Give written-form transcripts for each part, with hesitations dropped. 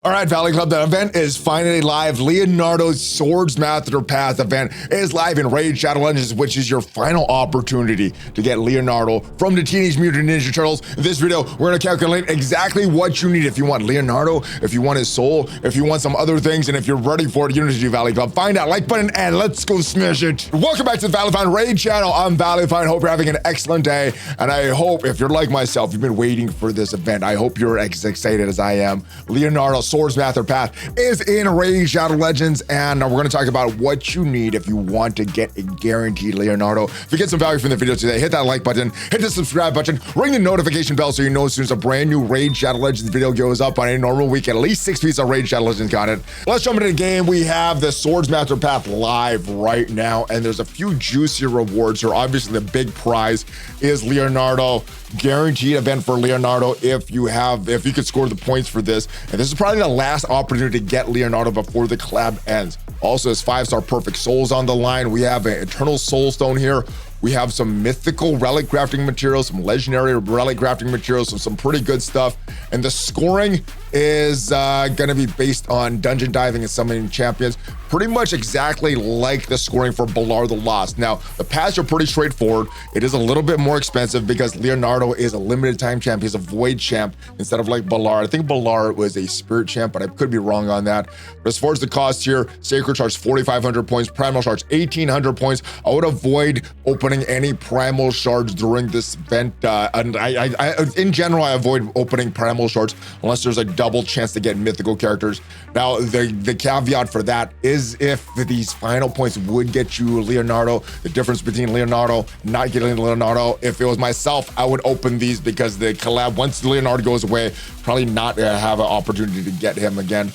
All right, Valley Club, the event is finally live. Leonardo's Swordsmaster Path event is live in Raid Shadow Legends, which is your final opportunity to get Leonardo from the Teenage Mutant Ninja Turtles. In this video, we're gonna calculate exactly what you need. If you want Leonardo, if you want his soul, if you want some other things, and if you're ready for it, you need to do Valley Club. Find that like button and let's go smash it. Welcome back to the ValleyFlyin Raid channel. I'm ValleyFlyin. Hope you're having an excellent day. And I hope, if you're like myself, you've been waiting for this event. I hope you're as excited as I am. Leonardo Swordsmaster Path is in Raid Shadow Legends, and we're going to talk about what you need if you want to get a guaranteed Leonardo. If you get some value from the video today, hit that like button, hit the subscribe button, ring the notification bell so you know as soon as a brand new Raid Shadow Legends video goes up on a normal week. At least 6 pieces of Raid Shadow Legends content. Let's jump into the game. We have the Swordsmaster Path live right now, and there's a few juicy rewards here. Obviously, the big prize is Leonardo. Guaranteed event for Leonardo if you could score the points for this. And this is probably the last opportunity to get Leonardo before the collab ends. Also, his 5-star perfect souls on the line. We have an eternal soul stone here. We have some mythical relic crafting materials, some legendary relic crafting materials, so some pretty good stuff. And the scoring is gonna be based on dungeon diving and summoning champions, pretty much exactly like the scoring for Balar the Lost. Now, the paths are pretty straightforward. It is a little bit more expensive because Leonardo is a limited time champ. He's a void champ instead of like Balar. I think Balar was a spirit champ, but I could be wrong on that. But as far as the cost here, Sacred charge 4,500 points, Primal charge 1,800 points. I would avoid opening any Primal shards during this event. And in general, I avoid opening Primal shards unless there's a double chance to get mythical characters. Now, the caveat for that is if these final points would get you Leonardo, the difference between Leonardo and not getting Leonardo, if it was myself, I would open these because the collab, once Leonardo goes away, probably not have an opportunity to get him again.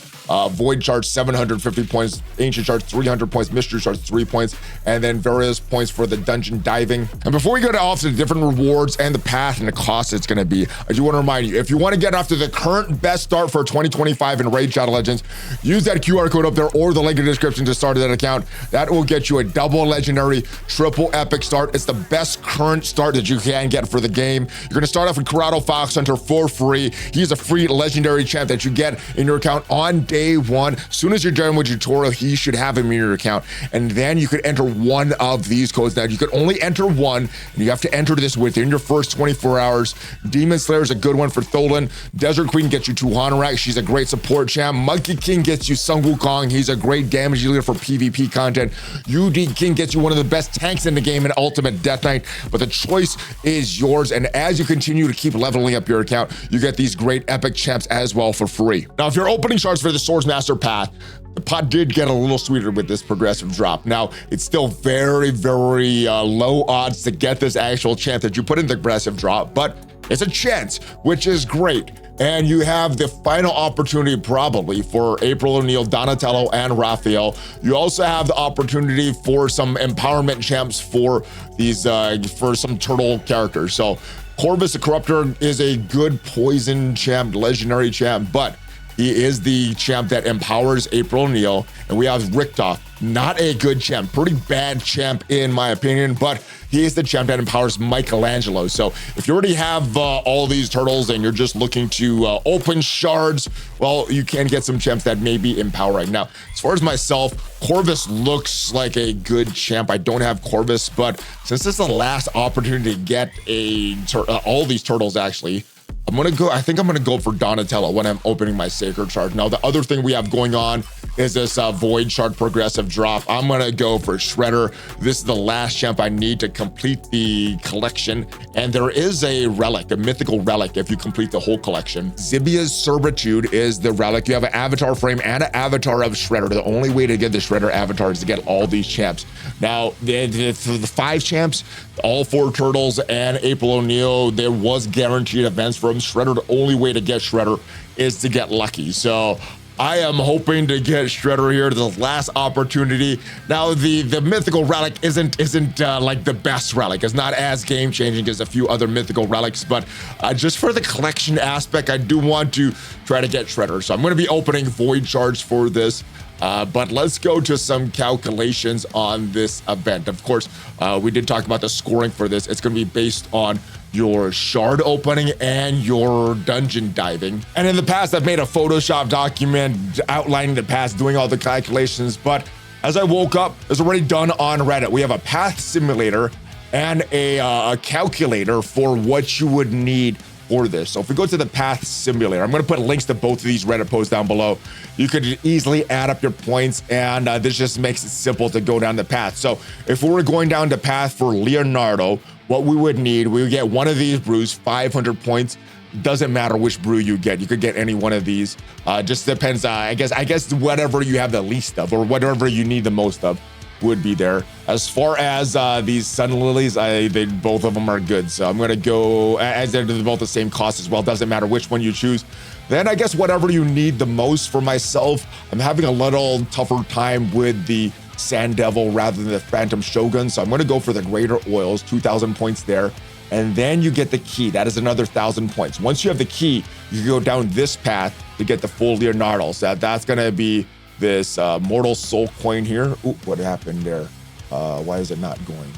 Void charge 750 points, Ancient charge 300 points, Mystery charge 3 points, and then various points for the dungeon diving. And before we go to off to the different rewards and the path and the cost it's going to be, I do want to remind you, if you want to get off to the current best start for 2025 in Raid Shadow Legends, use that QR code up there or the link in the description to start that account. That will get you a double legendary, triple epic start. It's the best current start that you can get for the game. You're going to start off with Karato Fox Hunter for free. He's a free legendary champ that you get in your account on day one. As soon as you're done with tutorial, he should have him in your account, and then you could enter one of these codes. Now, you could only enter one, and you have to enter this within your first 24 hours. Demon Slayer is a good one for Tholan. Desert Queen gets you 2 Honorak. She's a great support champ. Monkey King gets you Sun Wukong. He's a great damage dealer for PvP content. UD King gets you one of the best tanks in the game in Ultimate Death Knight, but the choice is yours. And as you continue to keep leveling up your account, you get these great epic champs as well for free. Now, if you're opening shards for the Swordsmaster Path, the pot did get a little sweeter with this progressive drop. Now, it's still very, very low odds to get this actual chance that you put in the progressive drop, but it's a chance, which is great. And you have the final opportunity probably for April O'Neil, Donatello, and Raphael. You also have the opportunity for some empowerment champs for these, for some turtle characters. So Corvus the Corruptor is a good poison champ, legendary champ, but he is the champ that empowers April O'Neil. And we have Richtof, not a good champ, pretty bad champ in my opinion, but he is the champ that empowers Michelangelo. So if you already have all these turtles and you're just looking to open shards, well, you can get some champs that may be empowering. Now, as far as myself, Corvus looks like a good champ. I don't have Corvus, but since this is the last opportunity to get all these turtles actually, I think I'm gonna go for Donatello when I'm opening my Sacred Charge. Now, the other thing we have going on is this Void Shard progressive drop. I'm gonna go for Shredder. This is the last champ I need to complete the collection. And there is a relic, a mythical relic, if you complete the whole collection. Zibia's Servitude is the relic. You have an avatar frame and an avatar of Shredder. The only way to get the Shredder avatar is to get all these champs. Now, the 5 champs, all 4 turtles and April O'Neil, there was guaranteed events from Shredder. The only way to get Shredder is to get lucky. So I am hoping to get Shredder here to the last opportunity. Now, the mythical relic isn't like the best relic. It's not as game changing as a few other mythical relics, but just for the collection aspect, I do want to try to get Shredder. So I'm going to be opening Void Shards for this. But let's go to some calculations on this event. Of course, we did talk about the scoring for this. It's going to be based on your shard opening, and your dungeon diving. And in the past, I've made a Photoshop document outlining the path, doing all the calculations, but as I woke up, it's already done on Reddit. We have a path simulator and a calculator for what you would need for this. So if we go to the path simulator, I'm gonna put links to both of these Reddit posts down below. You could easily add up your points, and this just makes it simple to go down the path. So if we were going down the path for Leonardo, what we would need, we would get one of these brews, 500 points. Doesn't matter which brew you get. You could get any one of these. Just depends, I guess whatever you have the least of, or whatever you need the most of, would be there. As far as these sun lilies, both of them are good. So I'm gonna go, as they're both the same cost as well. Doesn't matter which one you choose. Then I guess whatever you need the most. For myself, I'm having a little tougher time with the Sand Devil rather than the Phantom Shogun. So I'm gonna go for the Greater Oils, 2,000 points there. And then you get the key. That is another 1,000 points. Once you have the key, you can go down this path to get the full Leonardo. So that's gonna be this Mortal Soul coin here. Ooh, what happened there? Why is it not going?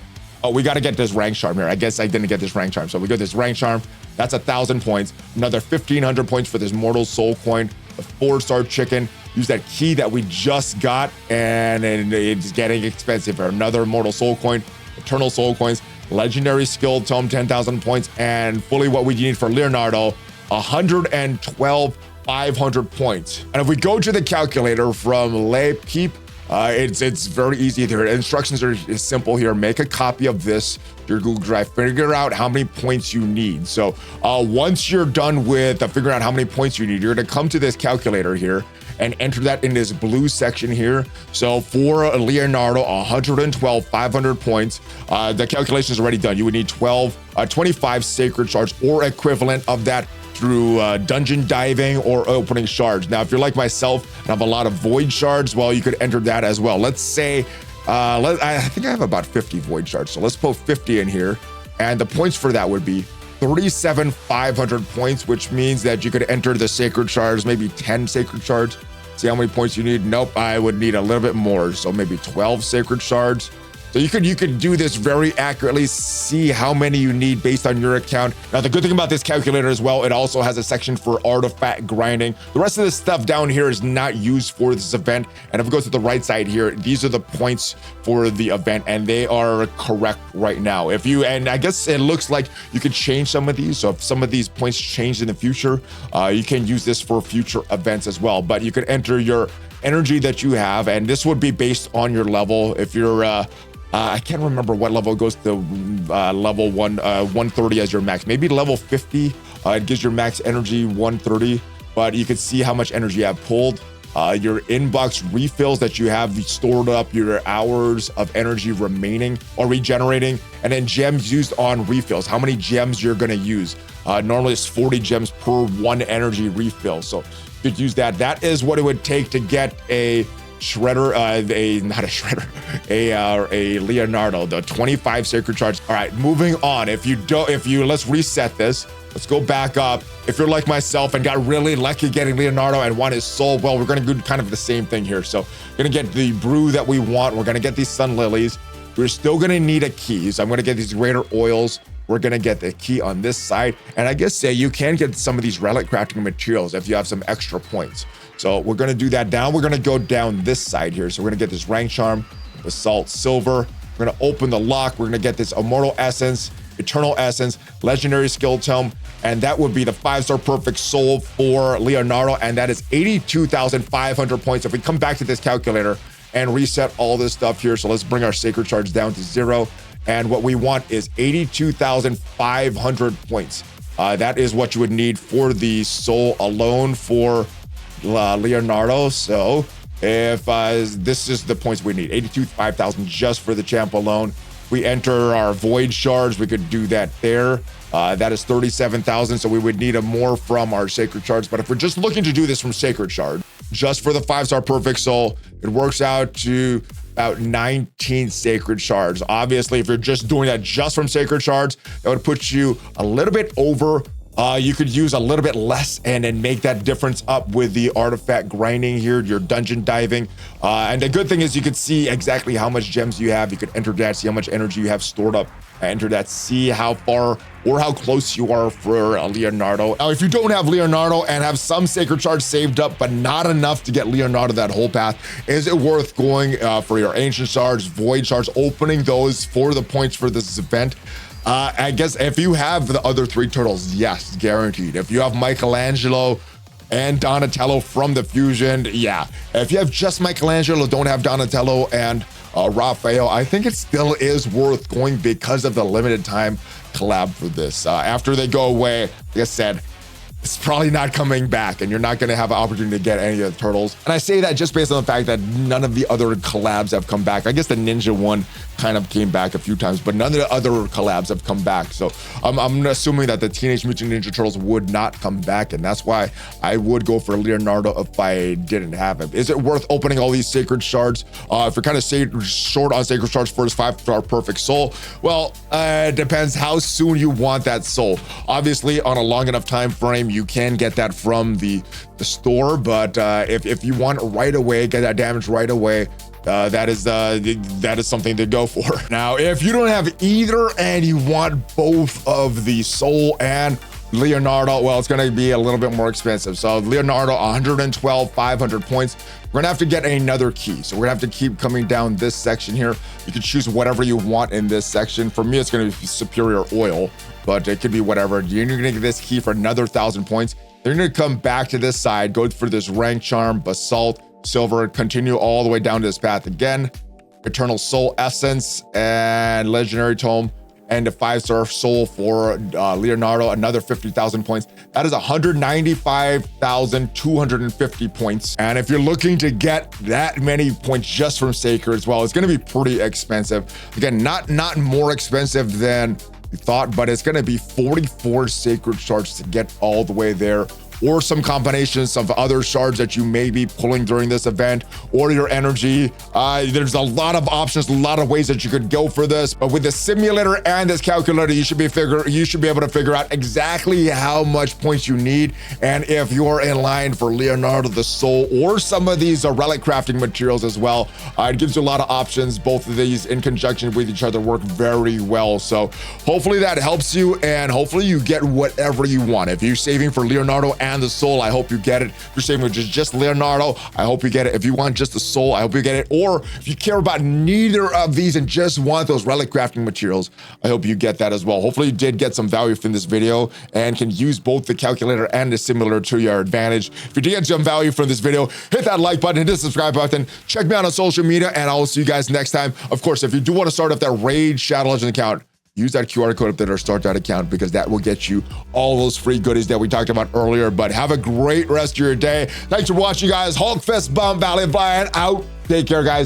Oh, we gotta get this rank charm here. I guess I didn't get this rank charm. So we got this rank charm. That's 1,000 points. Another 1,500 points for this Mortal Soul coin. A 4-star chicken. Use that key that we just got, and it's getting expensive. Another Mortal Soul coin, Eternal Soul coins, Legendary Skill Tome, 10,000 points, and fully what we need for Leonardo, 112 500 points. And if we go to the calculator from PeeP, it's very easy. The instructions are simple here. Make a copy of this, your Google Drive, figure out how many points you need. So once you're done with figuring out how many points you need, you're gonna come to this calculator here and enter that in this blue section here. So for Leonardo, 112 500 points. The calculation is already done. You would need 25 sacred shards or equivalent of that through dungeon diving or opening shards. Now, if you're like myself and have a lot of void shards, well, you could enter that as well. Let's say, I think I have about 50 void shards. So let's put 50 in here. And the points for that would be 37,500 points, which means that you could enter the sacred shards, maybe 10 sacred shards. See how many points you need? Nope, I would need a little bit more. So maybe 12 sacred shards. So you could do this very accurately, see how many you need based on your account. Now, the good thing about this calculator as well, it also has a section for artifact grinding. The rest of this stuff down here is not used for this event. And if we go to the right side here, these are the points for the event, and they are correct right now. And I guess it looks like you could change some of these. So if some of these points change in the future, you can use this for future events as well. But you could enter your energy that you have, and this would be based on your level. If you're I can't remember what level it goes to, level 130 as your max. Maybe level 50, it gives your max energy 130, but you can see how much energy you have pulled. Your inbox refills that you have stored up, your hours of energy remaining or regenerating, and then gems used on refills, how many gems you're gonna use. Normally it's 40 gems per one energy refill. So you could use that. That is what it would take to get a shredder, a Leonardo, the 25 sacred shards. All right, moving on. Let's reset this. Let's go back up. If you're like myself and got really lucky getting Leonardo and want his soul, well, we're gonna do kind of the same thing here. So we're gonna get the brew that we want. We're gonna get these sun lilies. We're still gonna need a key. So I'm gonna get these greater oils. We're gonna get the key on this side. And I guess you can get some of these relic crafting materials if you have some extra points. So we're gonna do that down. We're gonna go down this side here. So we're gonna get this rank charm, basalt silver. We're gonna open the lock. We're gonna get this immortal essence, eternal essence, legendary skill tome, and that would be the 5-star perfect soul for Leonardo, and that is 82,500 points. If we come back to this calculator and reset all this stuff here, so let's bring our sacred charge down to 0. And what we want is 82,500 points. That is what you would need for the soul alone for Leonardo. So if this is the points we need, 82,500 just for the champ alone. We enter our void shards, we could do that there. That is 37,000, so we would need a more from our sacred shards. But if we're just looking to do this from sacred shard, just for the 5-star perfect soul, it works out to about 19 sacred shards. Obviously, if you're just doing that just from sacred shards, that would put you a little bit over You could use a little bit less and then make that difference up with the artifact grinding here, your dungeon diving. And the good thing is you could see exactly how much gems you have. You could enter that, see how much energy you have stored up, enter that, see how far or how close you are for Leonardo. Now, if you don't have Leonardo and have some sacred shards saved up, but not enough to get Leonardo that whole path, is it worth going for your ancient shards, void shards, opening those for the points for this event? I guess if you have the other 3 turtles, yes, guaranteed. If you have Michelangelo and Donatello from the fusion, yeah. If you have just Michelangelo, don't have Donatello and Raphael, I think it still is worth going because of the limited time collab for this. After they go away, like I said, it's probably not coming back and you're not going to have an opportunity to get any of the turtles. And I say that just based on the fact that none of the other collabs have come back. I guess the ninja one kind of came back a few times, but none of the other collabs have come back. So I'm assuming that the Teenage Mutant Ninja Turtles would not come back. And that's why I would go for Leonardo if I didn't have him. Is it worth opening all these sacred shards? If you're kind of short on sacred shards for his 5-star perfect soul, well, it depends how soon you want that soul. Obviously, on a long enough time frame, you can get that from the store, but if you want it right away, get that damage right away, that is something to go for. Now, if you don't have either and you want both of the soul and Leonardo, well, it's going to be a little bit more expensive. So Leonardo, 112, 500 points. We're gonna have to get another key. So we're gonna have to keep coming down this section here. You can choose whatever you want in this section. For me, it's gonna be superior oil, but it could be whatever. You're gonna get this key for another 1,000 points. Then you're gonna come back to this side, go for this rank charm, basalt, silver, continue all the way down to this path again. Eternal soul essence and legendary tome. And a 5-star soul for Leonardo, another 50,000 points. That is 195,250 points. And if you're looking to get that many points just from Sacreds, well, it's gonna be pretty expensive. Again, not more expensive than we thought, but it's gonna be 44 sacred shards to get all the way there, or some combinations of other shards that you may be pulling during this event, or your energy. There's a lot of options, a lot of ways that you could go for this. But with the simulator and this calculator, you should be able to figure out exactly how much points you need, and if you're in line for Leonardo the Soul or some of these relic crafting materials as well. It gives you a lot of options. Both of these in conjunction with each other work very well. So hopefully that helps you, and hopefully you get whatever you want. If you're saving for Leonardo and the Soul, I hope you get it. If you're saving for just Leonardo, I hope you get it. If you want just the Soul, I hope you get it. Or if you care about neither of these and just want those relic crafting materials, I hope you get that as well. Hopefully you did get some value from this video and can use both the calculator and the simulator to your advantage. If you did get some value from this video, hit that like button, hit the subscribe button, check me out on social media, and I will see you guys next time. Of course, if you do want to start up that Raid Shadow Legend account, use that QR code up there to start that account, because that will get you all those free goodies that we talked about earlier. But have a great rest of your day. Thanks for watching, guys. Hulk fist bump, ValleyFlyin out. Take care, guys.